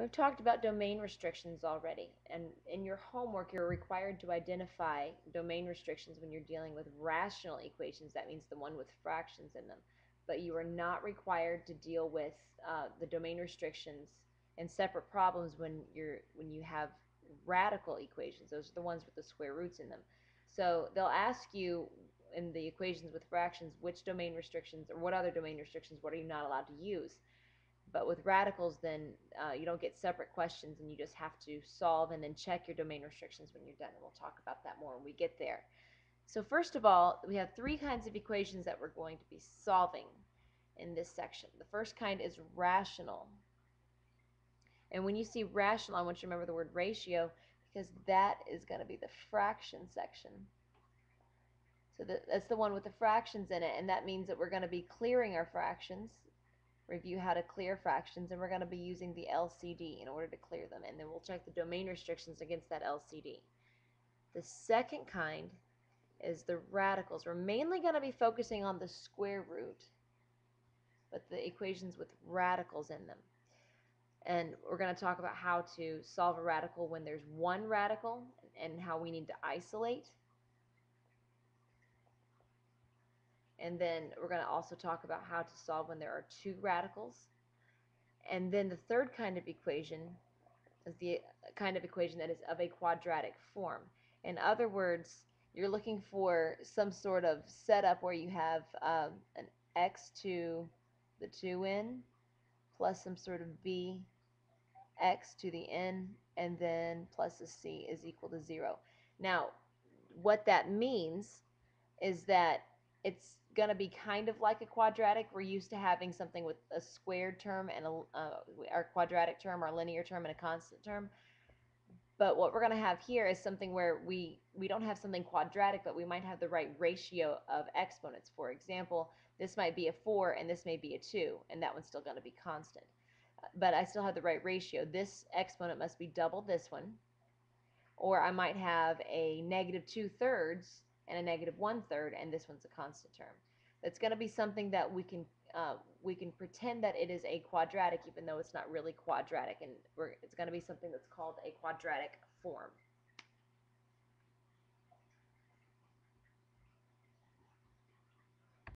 And we've talked about domain restrictions already. And in your homework, you're required to identify domain restrictions when you're dealing with rational equations. That means the one with fractions in them. But you are not required to deal with the domain restrictions in separate problems when you have radical equations. Those are the ones with the square roots in them. So they'll ask you in the equations with fractions which domain restrictions or what other domain restrictions, what are you not allowed to use. But with radicals, then you don't get separate questions, and you just have to solve and then check your domain restrictions when you're done. And we'll talk about that more when we get there. So first of all, we have three kinds of equations that we're going to be solving in this section. The first kind is rational. And when you see rational, I want you to remember the word ratio, because that is going to be the fraction section. So that's the one with the fractions in it, and that means that we're going to be clearing our fractions, review how to clear fractions, and we're going to be using the LCD in order to clear them, and then we'll check the domain restrictions against that LCD. The second kind is the radicals. We're mainly going to be focusing on the square root, but the equations with radicals in them. And we're going to talk about how to solve a radical when there's one radical and how we need to isolate. And then we're going to also talk about how to solve when there are two radicals. And then the third kind of equation is the kind of equation that is of a quadratic form. In other words, you're looking for some sort of setup where you have an x to the 2n plus some sort of b x to the n, and then plus a c is equal to 0. Now, what that means is that it's going to be kind of like a quadratic. We're used to having something with a squared term and our quadratic term, our linear term, and a constant term. But what we're going to have here is something where we don't have something quadratic, but we might have the right ratio of exponents. For example, this might be a 4 and this may be a 2, and that one's still going to be constant. But I still have the right ratio. This exponent must be double this one, or I might have a negative 2/3 and a negative 1/3, and this one's a constant term. That's going to be something that we can pretend that it is a quadratic, even though it's not really quadratic, and it's going to be something that's called a quadratic form.